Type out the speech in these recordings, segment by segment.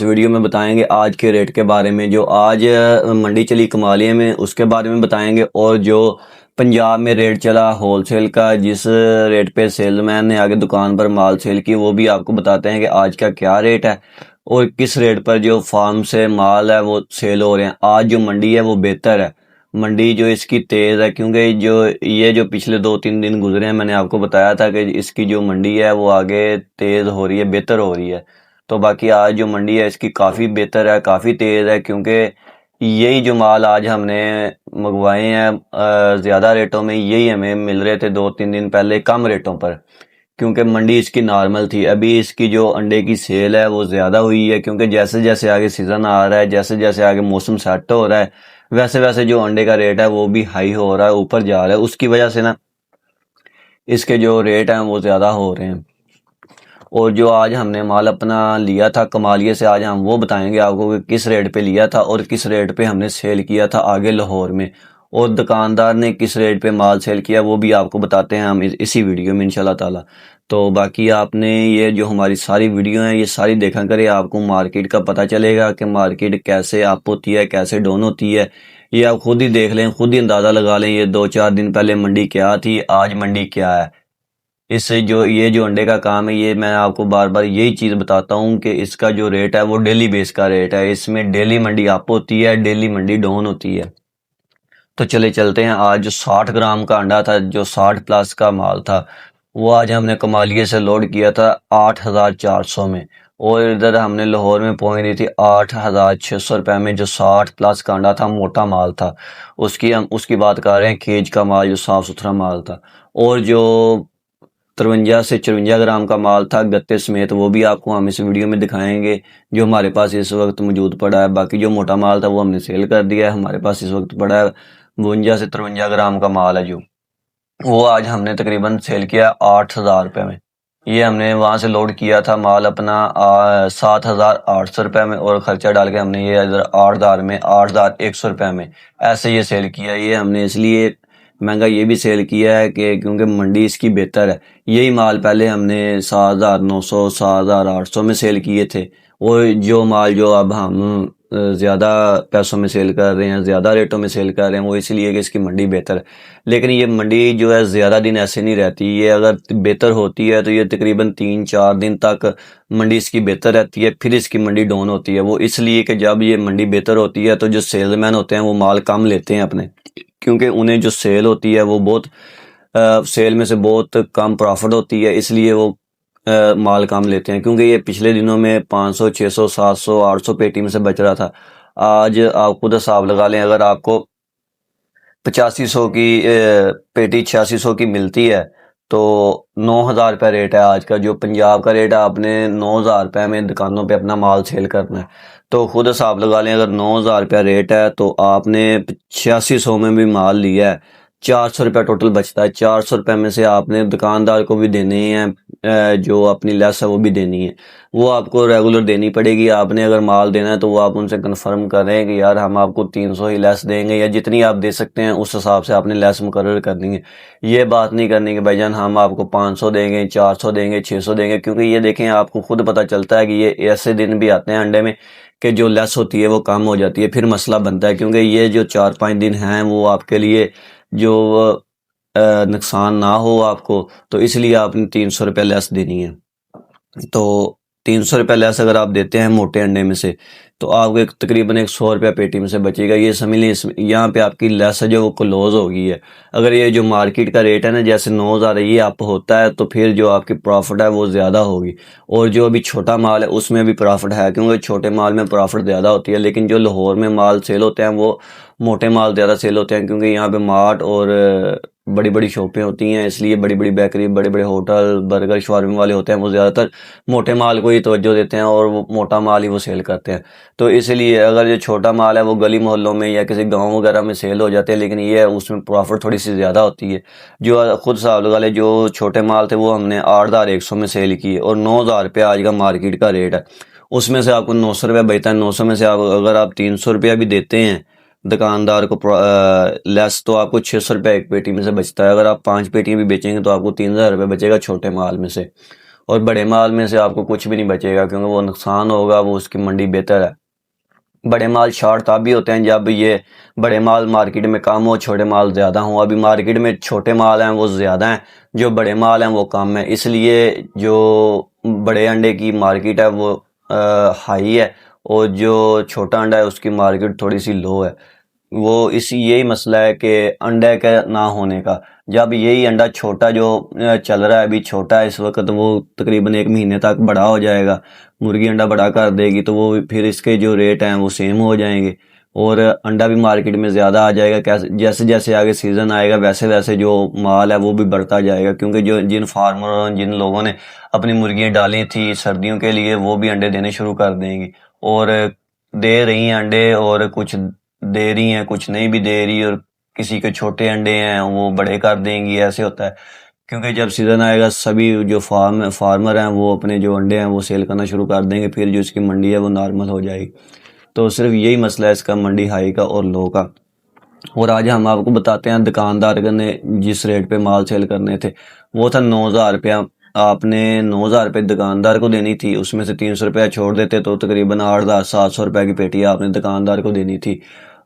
इस वीडियो में बताएंगे आज के रेट के बारे में। जो आज मंडी चली कमालिया में उसके बारे में बताएंगे, और जो पंजाब में रेट चला होलसेल का, जिस रेट पे सेलमैन ने आगे दुकान पर माल सेल की, वो भी आपको बताते हैं कि आज का क्या रेट है और किस रेट पर जो फार्म से माल है वो सेल हो रहे हैं। आज जो मंडी है वो बेहतर है, मंडी जो इसकी तेज़ है, क्योंकि जो पिछले 2-3 दिन गुजरे हैं, मैंने आपको बताया था कि इसकी जो मंडी है वो आगे तेज़ हो रही है, बेहतर हो रही है। तो बाकी आज जो मंडी है इसकी काफ़ी बेहतर है, काफ़ी तेज़ है, क्योंकि यही जो माल आज हमने मंगवाए हैं ज़्यादा रेटों में, यही हमें मिल रहे थे 2-3 दिन पहले कम रेटों पर, क्योंकि मंडी इसकी नॉर्मल थी। अभी इसकी जो अंडे की सेल है वो ज़्यादा हुई है, क्योंकि जैसे जैसे आगे सीज़न आ रहा है, जैसे जैसे आगे मौसम सेट हो रहा है, वैसे वैसे जो अंडे का रेट है वो भी हाई हो रहा है, ऊपर जा रहा है। उसकी वजह से ना इसके जो रेट हैं वो ज़्यादा हो रहे हैं। और जो आज हमने माल अपना लिया था कमालिया से, आज हम वो बताएंगे आपको कि किस रेट पे लिया था और किस रेट पे हमने सेल किया था आगे लाहौर में, और दुकानदार ने किस रेट पे माल सेल किया वो भी आपको बताते हैं हम इसी वीडियो में इंशाल्लाह ताला। तो बाकी आपने ये जो हमारी सारी वीडियो हैं ये सारी देखा करें, आपको मार्केट का पता चलेगा कि मार्केट कैसे अप होती है, कैसे डाउन होती है। ये आप खुद ही देख लें, खुद ही अंदाज़ा लगा लें, ये 2-4 दिन पहले मंडी क्या थी, आज मंडी क्या है। इससे जो ये जो अंडे का काम है, ये मैं आपको बार बार यही चीज़ बताता हूँ कि इसका जो रेट है वो डेली बेस का रेट है। इसमें डेली मंडी अप होती है, डेली मंडी डाउन होती है। तो चले चलते हैं। आज जो 60 ग्राम का अंडा था, जो 60+ का माल था, वो आज हमने कमालिया से लोड किया था 8,400 में, और इधर हमने लाहौर में पहुंच दी थी 8,600 रुपये में। जो 60+ का अंडा था, मोटा माल था, हम उसकी बात कर रहे हैं, केज का माल, जो साफ़ सुथरा माल था। और जो 53 से 54 ग्राम का माल था गत्ते समेत, वो भी आपको हम इस वीडियो में दिखाएंगे जो हमारे पास इस वक्त मौजूद पड़ा है। बाकी जो मोटा माल था वो हमने सेल कर दिया है, हमारे पास इस वक्त पड़ा है 52 से 53 ग्राम का माल है, जो वो आज हमने तकरीबन सेल किया 8,000 रुपये में। ये हमने वहाँ से लोड किया था माल अपना 7,800 रुपये में, और ख़र्चा डाल के हमने ये इधर 8,000 में, 8,100 रुपये में ऐसे ये सेल किया। ये हमने इसलिए महंगा ये भी सेल किया है कि क्योंकि मंडी इसकी बेहतर है। यही माल पहले हमने 7,900, 7,800 में सेल किए थे, और जो माल जो अब हम ज़्यादा पैसों में सेल कर रहे हैं, ज़्यादा रेटों में सेल कर रहे हैं, वो इसलिए कि इसकी मंडी बेहतर है। लेकिन ये मंडी जो है ज़्यादा दिन ऐसे नहीं रहती, ये अगर बेहतर होती है तो ये तकरीबन 3-4 दिन तक मंडी इसकी बेहतर रहती है, फिर इसकी मंडी डाउन होती है। वो इसलिए कि जब ये मंडी बेहतर होती है तो जो सेलमैन होते हैं वो माल कम लेते हैं अपने, क्योंकि उन्हें जो सेल होती है वो बहुत सेल में से बहुत कम प्रॉफिट होती है, इसलिए वो माल कम लेते हैं। क्योंकि ये पिछले दिनों में 500, 600, 700, 800 पेटी में से बच रहा था। आज आप खुद हिसाब लगा लें, अगर आपको 8500 की पेटी 8600 की मिलती है तो 9,000 रुपये रेट है आज का। जो पंजाब का रेट है, आपने 9,000 रुपये में दुकानों पे अपना माल सेल करना है, तो खुद हिसाब लगा लें। अगर 9,000 रुपया रेट है तो आपने 8600 में भी माल लिया है, 400 रुपया टोटल बचता है। 400 रुपये में से आपने दुकानदार को भी देने हैं, जो अपनी लेस है वो भी देनी है, वो आपको रेगुलर देनी पड़ेगी। आपने अगर माल देना है तो वो आप उनसे कंफर्म करें कि यार हम आपको 300 ही लेस देंगे, या जितनी आप दे सकते हैं उस हिसाब से आपने लेस मुकर्रर करनी है। ये बात नहीं करनी कि भाईजान हम आपको 500 देंगे, 400 देंगे, 600 देंगे, क्योंकि ये देखें आपको खुद पता चलता है कि ये ऐसे दिन भी आते हैं अंडे में कि जो लेस होती है वो कम हो जाती है, फिर मसला बनता है। क्योंकि ये जो 4-5 दिन हैं वो आपके लिए जो नुकसान ना हो आपको, तो इसलिए आपने 300 रुपये लेस देनी है। तो 300 रुपये लेस अगर आप देते हैं मोटे अंडे में से, तो आपको तकरीबन 100 रुपया पेटी में से बचेगा। ये समझ लीजिए यहाँ पे आपकी लेस है जो वो क्लोज हो गई है। अगर ये जो मार्केट का रेट है ना, जैसे 9,000 ये आप होता है, तो फिर जो आपकी प्रॉफिट है वो ज़्यादा होगी। और जो अभी छोटा माल है उसमें भी प्रॉफिट है, क्योंकि छोटे माल में प्रॉफिट ज़्यादा होती है। लेकिन जो लाहौर में माल सेल होते हैं वो मोटे माल ज़्यादा सेल होते हैं, क्योंकि यहाँ पे मार्ट और बड़ी बड़ी शॉपें होती हैं, इसलिए बड़ी बड़ी बेकरी, बड़े बड़े होटल, बर्गर, शवारमे वाले होते हैं, वो ज़्यादातर मोटे माल को ही तवज्जो देते हैं और वो मोटा माल ही वो सेल करते हैं। तो इसलिए अगर जो छोटा माल है वो गली मोहल्लों में या किसी गांव वगैरह में सेल हो जाते हैं, लेकिन ये उसमें प्रॉफिट थोड़ी सी ज़्यादा होती है। जो खुद साहब लगा ले, जो छोटे माल थे वो हमने 8,100 में सेल किए, और 9,000 रुपया आज का मार्केट का रेट है। उसमें से आपको 900 रुपया बचता है। 900 में से आप अगर आप 300 रुपया भी देते हैं दुकानदार को लेस, तो आपको 600 रुपया एक पेटी में से बचता है। अगर आप 5 पेटियाँ भी बेचेंगे तो आपको 3,000 रुपये बचेगा छोटे माल में से। और बड़े माल में से आपको कुछ भी नहीं बचेगा, क्योंकि वो नुकसान होगा, वो उसकी मंडी बेहतर है। बड़े माल शॉर्ट तब भी होते हैं जब ये बड़े माल मार्केट में कम हो, छोटे माल ज़्यादा हों। अभी मार्केट में छोटे माल हैं वो ज़्यादा हैं, जो बड़े माल हैं वो कम हैं, इसलिए जो बड़े अंडे की मार्केट है वो हाई है, और जो छोटा अंडा है उसकी मार्केट थोड़ी सी लो है। वो इसी यही मसला है कि अंडे का ना होने का। जब यही अंडा छोटा जो चल रहा है, अभी छोटा है इस वक्त, वो तकरीबन 1 महीने तक बड़ा हो जाएगा, मुर्गी अंडा बड़ा कर देगी, तो वो फिर इसके जो रेट हैं वो सेम हो जाएंगे, और अंडा भी मार्केट में ज़्यादा आ जाएगा। कैसे जैसे जैसे आगे सीज़न आएगा वैसे वैसे जो माल है वो भी बढ़ता जाएगा, क्योंकि जो जिन फार्मरों जिन लोगों ने अपनी मुर्गियाँ डाली थी सर्दियों के लिए, वो भी अंडे देने शुरू कर देंगी, और दे रही हैं अंडे, और कुछ दे रही हैं, कुछ नहीं भी दे रही, और किसी के छोटे अंडे हैं वो बड़े कर देंगी। ऐसे होता है, क्योंकि जब सीज़न आएगा सभी जो फार्मर हैं वो अपने जो अंडे हैं वो सेल करना शुरू कर देंगे, फिर जो इसकी मंडी है वो नॉर्मल हो जाएगी। तो सिर्फ यही मसला है इसका, मंडी हाई का और लो का। और आज हम आपको बताते हैं दुकानदार ने जिस रेट पे माल सेल करने थे वो था 9,000 रुपया। आपने 9,000 रुपये दुकानदार को देनी थी, उसमें से 300 रुपया छोड़ देते तो तकरीबन 8,700 रुपये की पेटी आपने दुकानदार को देनी थी।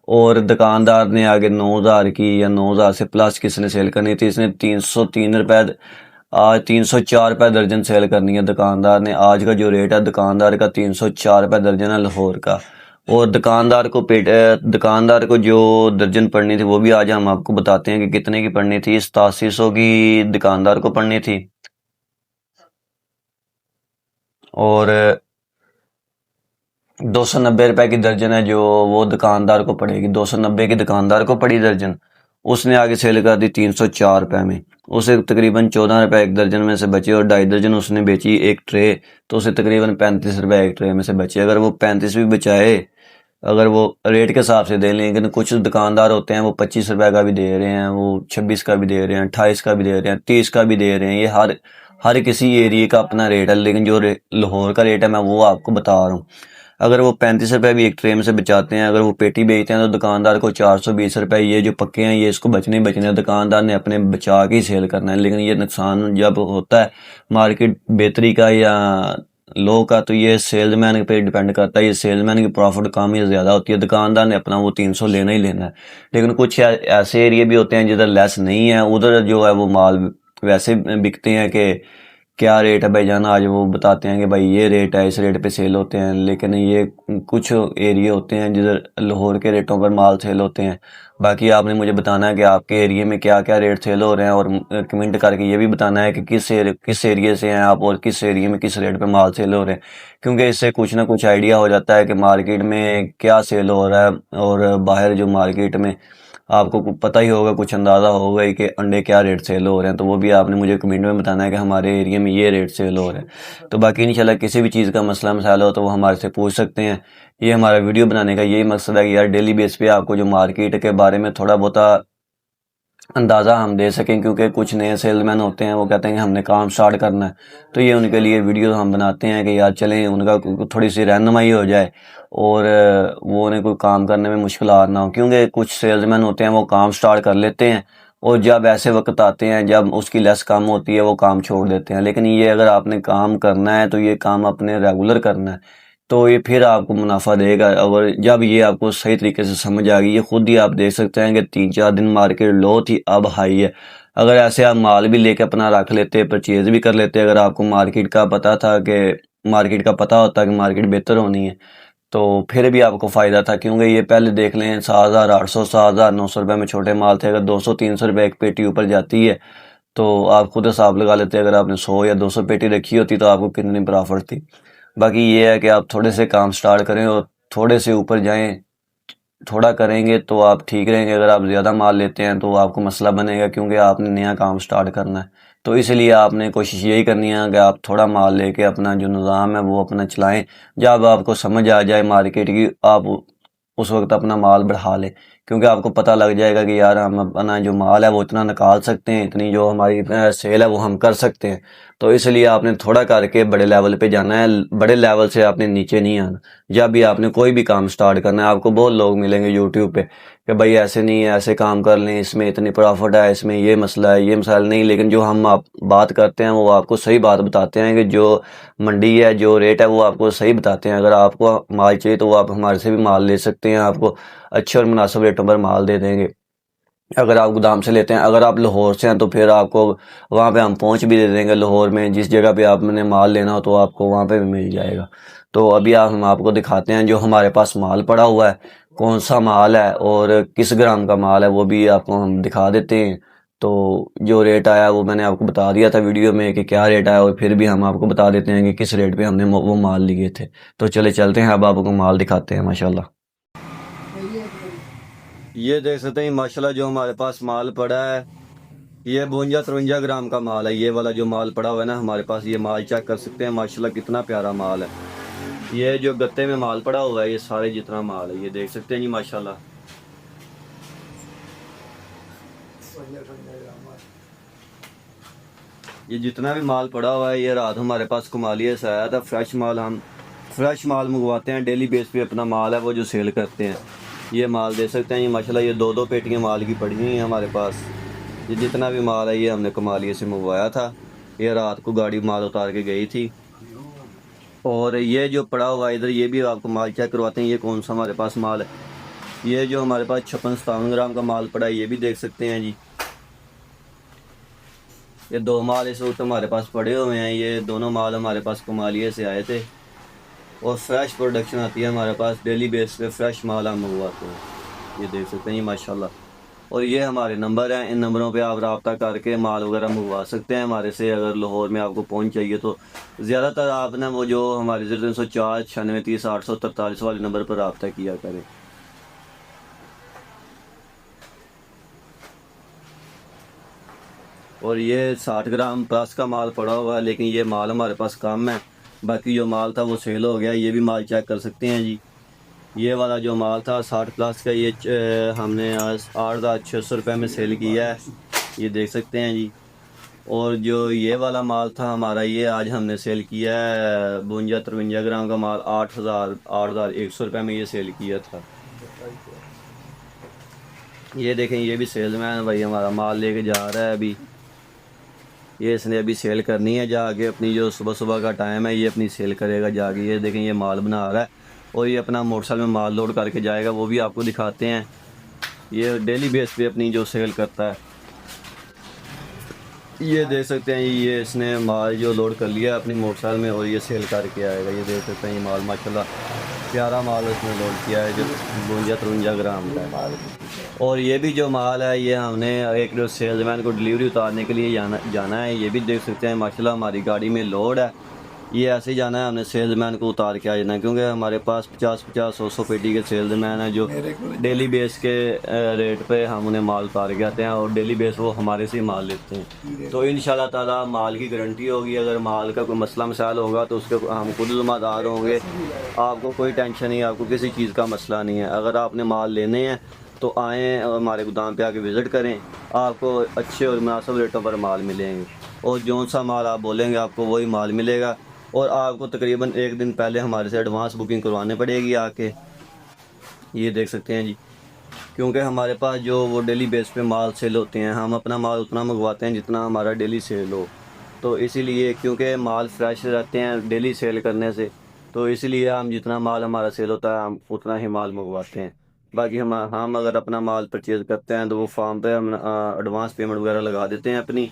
और दुकानदार ने आगे 9,000 की या 9,000 से प्लस किसने सेल करनी थी, इसने 303 रुपये, आज 304 रुपये दर्जन सेल करनी है दुकानदार ने। आज का जो रेट है दुकानदार का 304 रुपये दर्जन है लाहौर का। और दुकानदार को जो दर्जन पड़नी थी वो भी आज हम आपको बताते हैं कि कितने की पड़नी थी। 8700 की दुकानदार को पड़नी थी, और 290 रुपये की दर्जन है जो वो दुकानदार को पड़ेगी। 290 की दुकानदार को पड़ी दर्जन, उसने आगे सेल कर दी 304 रुपये में। उसे तकरीबन 14 रुपये एक दर्जन में से बचे, और 2.5 दर्जन उसने बेची एक ट्रे, तो उसे तकरीबन 35 रुपये एक ट्रे में से बचे। अगर वो 35 भी बचाए, अगर वो रेट के हिसाब से दे, लेकिन कुछ दुकानदार होते हैं वो 25 रुपये का भी दे रहे हैं, वो 26 का भी दे रहे हैं, 28 का भी दे रहे हैं, 30 का भी दे रहे हैं। ये हर किसी एरिया का अपना रेट है, लेकिन जो लाहौर का रेट है मैं वो आपको बता रहा हूँ। अगर वो 35 रुपये भी एक ट्रे में से बचाते हैं, अगर वो पेटी बेचते हैं, तो दुकानदार को 420 रुपये, ये जो पक्के हैं ये इसको बचने ही बचने हैं, दुकानदार ने अपने बचा के ही सेल करना है। लेकिन ये नुकसान जब होता है मार्केट बेहतरी का या लो का, तो ये सेल्समैन पे डिपेंड करता है। ये सेल्समैन की प्रॉफिट कम या ज़्यादा होती है, दुकानदार ने अपना वो 300 लेना ही लेना है। लेकिन कुछ ऐसे एरिया भी होते हैं जिधर लेस नहीं है, उधर जो है वो माल वैसे बिकते हैं कि क्या रेट है भाई जान, आज वो बताते हैं कि भाई ये रेट है, इस रेट पे सेल होते हैं। लेकिन ये कुछ एरिया होते हैं जिधर लाहौर के रेटों पर माल सेल होते हैं। बाकी आपने मुझे बताना है कि आपके एरिया में क्या क्या रेट सेल हो रहे हैं, और कमेंट करके ये भी बताना है कि किस एरिया से हैं आप, और किस एरिया में किस रेट पे माल सेल हो रहे हैं, क्योंकि इससे कुछ ना कुछ आइडिया हो जाता है कि मार्केट में क्या सेल हो रहा है। और बाहर जो मार्केट में आपको पता ही होगा, कुछ अंदाज़ा होगा ही कि अंडे क्या रेट सेल हो रहे हैं, तो वो भी आपने मुझे कमेंट में बताना है कि हमारे एरिया में ये रेट सेल हो रहे हैं। तो बाकी इंशाल्लाह किसी भी चीज़ का मसला मसाला हो तो वो हमारे से पूछ सकते हैं। ये हमारा वीडियो बनाने का यही मकसद है कि यार डेली बेस पे आपको जो मार्केट के बारे में थोड़ा बहुत अंदाज़ा हम दे सकें, क्योंकि कुछ नए सेल्समैन होते हैं वो कहते हैं कि हमने काम स्टार्ट करना है, तो ये उनके लिए वीडियो हम बनाते हैं कि यार चलें उनका थोड़ी सी रहनुमाई हो जाए, और वो उन्हें कोई काम करने में मुश्किल ना हो। क्योंकि कुछ सेल्समैन होते हैं वो काम स्टार्ट कर लेते हैं, और जब ऐसे वक्त आते हैं जब उसकी लेस कम होती है वो काम छोड़ देते हैं। लेकिन ये अगर आपने काम करना है तो ये काम अपने रेगुलर करना है, तो ये फिर आपको मुनाफा देगा। और जब ये आपको सही तरीके से समझ आ गई, ये खुद ही आप देख सकते हैं कि 3-4 दिन मार्केट लो थी, अब हाई है। अगर ऐसे आप माल भी लेके अपना रख लेते, परचेज भी कर लेते, अगर आपको मार्केट का पता था कि मार्केट का पता होता कि मार्केट बेहतर होनी है, तो फिर भी आपको फ़ायदा था। क्योंकि ये पहले देख लें 7,800 7,900 रुपये में छोटे माल थे, अगर 200-300 रुपये एक पेटी ऊपर जाती है तो आप खुद हिसाब लगा लेते। अगर आपने 100 या 200 पेटी रखी होती तो आपको कितनी प्रॉफिट थी। बाकी ये है कि आप थोड़े से काम स्टार्ट करें और थोड़े से ऊपर जाएं, थोड़ा करेंगे तो आप ठीक रहेंगे। अगर आप ज़्यादा माल लेते हैं तो आपको मसला बनेगा, क्योंकि आपने नया काम स्टार्ट करना है। तो इसलिए आपने कोशिश यही करनी है कि आप थोड़ा माल लेके अपना जो निज़ाम है वो अपना चलाएं। जब आपको समझ आ जाए मार्केट की, आप उस वक्त अपना माल बढ़ा लें, क्योंकि आपको पता लग जाएगा कि यार हम अपना जो माल है वो इतना निकाल सकते हैं, इतनी जो हमारी सेल है वो हम कर सकते हैं। तो इसलिए आपने थोड़ा करके बड़े लेवल पे जाना है, बड़े लेवल से आपने नीचे नहीं आना। जब भी आपने कोई भी काम स्टार्ट करना है, आपको बहुत लोग मिलेंगे यूट्यूब पे कि भाई ऐसे नहीं है, ऐसे काम कर लें, इसमें इतनी प्रॉफिट है, इसमें ये मसला है, ये मसाला नहीं। लेकिन जो हम आप बात करते हैं वो आपको सही बात बताते हैं कि जो मंडी है, जो रेट है वो आपको सही बताते हैं। अगर आपको माल चाहिए तो वो आप हमारे से भी माल ले सकते हैं, आपको अच्छे और मुनासिब रेटों पर माल दे देंगे। अगर आप गोदाम से लेते हैं, अगर आप लाहौर से हैं तो फिर आपको वहाँ पे हम पहुँच भी दे देंगे। लाहौर में जिस जगह पे आपने माल लेना हो तो आपको वहाँ पे भी मिल जाएगा। तो अभी हम आपको दिखाते हैं जो हमारे पास माल पड़ा हुआ है, कौन सा माल है और किस ग्राम का माल है, वो भी आपको हम दिखा देते हैं। तो जो रेट आया वो मैंने आपको बता दिया था वीडियो में कि क्या रेट आया, और फिर भी हम आपको बता देते हैं कि किस रेट पे हमने वो माल लिए थे। तो चले चलते हैं, अब आपको माल दिखाते हैं माशाल्लाह। ये देख सकते हैं माशाल्लाह जो हमारे पास माल पड़ा है, ये 52-53 ग्राम का माल है। ये वाला जो माल पड़ा हुआ है ना हमारे पास, ये माल चेक कर सकते हैं माशाल्लाह कितना प्यारा माल है। ये जो गत्ते में माल पड़ा हुआ है, ये सारे जितना माल है ये देख सकते हैं जी माशाल्लाह। ये जितना भी माल पड़ा हुआ है, ये रात हमारे पास कुमालिया से आया था फ्रेश माल। हम फ्रेश माल मंगवाते हैं, डेली बेस पे अपना माल है वो जो सेल करते हैं। ये माल दे सकते हैं ये माशाल्लाह, ये 2-2 पेटियां माल की पड़ी हुई हैं हमारे पास। ये जितना भी माल है ये हमने कुमालिया से मंगवाया था, ये रात को गाड़ी माल उतार के गई थी। और ये जो पड़ा हुआ है इधर, ये भी आपको माल चेक करवाते हैं, ये कौन सा हमारे पास माल है। ये जो हमारे पास 56-57 ग्राम का माल पड़ा है, ये भी देख सकते हैं जी। ये 2 माल इस वक्त हमारे पास पड़े हुए हैं, ये दोनों माल हमारे पास कुमालिया से आए थे। और फ्रेश प्रोडक्शन आती है हमारे पास, डेली बेस पे फ्रेश माल हम मंगवाते हैं। ये देख सकते हैं ये माशाल्लाह। और ये हमारे नंबर हैं, इन नंबरों पे आप रब्ता करके माल वगैरह मंगवा सकते हैं हमारे से। अगर लाहौर में आपको पहुंच चाहिए तो ज़्यादातर आपने वो जो हमारे 0304 9630 843 वाले नंबर पर रब्ता किया करें। और ये 60 ग्राम प्लस का माल पड़ा हुआ है, लेकिन ये माल हमारे पास कम है। बाकी जो माल था वो सेल हो गया। ये भी माल चेक कर सकते हैं जी। ये वाला जो माल था 60 प्लस का, ये हमने आज 8,600 रुपये में सेल किया है, ये देख सकते हैं जी। और जो ये वाला माल था हमारा, ये आज हमने सेल किया है 52-53 ग्राम का माल, 8,100 रुपये में ये सेल किया था। ये देखें, ये भी सेलमैन भाई हमारा माल लेके जा रहा है अभी। ये इसने अभी सेल करनी है जाके, अपनी जो सुबह सुबह का टाइम है ये अपनी सेल करेगा जाके। ये देखें, ये माल बना रहा है और ये अपना मोटरसाइकिल में माल लोड करके जाएगा, वो भी आपको दिखाते हैं। ये डेली बेस पे अपनी जो सेल करता है, ये देख सकते हैं। ये इसने माल जो लोड कर लिया अपनी मोटरसाइकिल में और ये सेल करके आएगा। ये देख सकते हैं ये माल माशाल्लाह प्यारा माल इसने लोड किया है, जो 52-53 ग्राम का माल। और ये भी जो माल है, ये हमने एक जो सेल्समैन को डिलीवरी उतारने के लिए जाना है। ये भी देख सकते हैं माशाल्लाह हमारी गाड़ी में लोड है। ये ऐसे ही जाना है, हमने सेल्समैन को उतार के आ जाना है, क्योंकि हमारे पास 50-50 100-100 पेटी के सेल्समैन हैं जो डेली बेस के रेट पे हम उन्हें माल उतार के आते हैं और डेली बेस वो हमारे से ही माल लेते हैं। तो इंशाल्लाह ताला माल की गारंटी होगी। अगर माल का कोई मसला मसाइल होगा तो उसके हम खुद ज़िम्मेदार होंगे। आपको कोई टेंशन नहीं, आपको किसी चीज़ का मसला नहीं है। अगर आपने माल लेने हैं तो आएँ और हमारे गोदाम पे आके विज़िट करें, आपको अच्छे और मुनासिब रेटों पर माल मिलेंगे। और जौन सा माल आप बोलेंगे आपको वही माल मिलेगा। और आपको तकरीबन 1 दिन पहले हमारे से एडवांस बुकिंग करवाने पड़ेगी आके। ये देख सकते हैं जी, क्योंकि हमारे पास जो वो डेली बेस पे माल सेल होते हैं, हम अपना माल उतना मंगवाते हैं जितना हमारा डेली सेल हो। तो इसीलिए, क्योंकि माल फ्रेश रहते हैं डेली सेल करने से, तो इसीलिए हम जितना माल हमारा सेल होता है हम उतना ही माल मंगवाते हैं। बाकी हम अगर अपना माल परचेज़ करते हैं तो वो फार्म पे हम एडवांस पेमेंट वगैरह लगा देते हैं अपनी।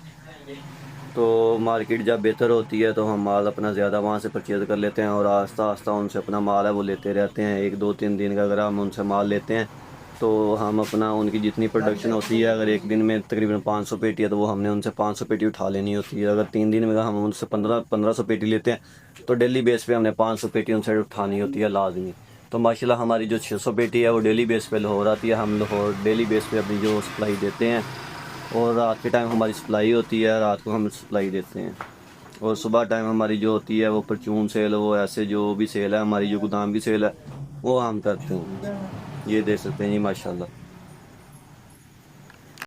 तो मार्केट जब बेहतर होती है तो हम माल अपना ज़्यादा वहाँ से परचेज़ कर लेते हैं और आस्ता आस्ता उनसे अपना माल है वो लेते रहते हैं। 1-2-3 दिन का अगर हम उनसे माल लेते हैं तो हम अपना उनकी जितनी प्रोडक्शन होती है, अगर एक दिन में तकरीबन 500 पेटी है तो वो हमने उनसे 500 पेटी उठा लेनी होती है। अगर 3 दिन में हम उनसे 1500 पेटी लेते हैं तो डेली बेस पे हमने 500 पेटी उनसे उठानी होती है लाजमी। तो माशाल्लाह हमारी जो 600 पेटी है वो डेली बेस पे लाहौर आती है। हम लाहौर डेली बेस पे अपनी जो सप्लाई देते हैं और रात के टाइम हमारी सप्लाई होती है, रात को हम सप्लाई देते हैं। और सुबह टाइम हमारी जो होती है वो परचून सेल, वो ऐसे जो भी सेल है हमारी, जो गोदाम की सेल है वो हम करते हैं। ये देख सकते हैं जी माशाल्लाह।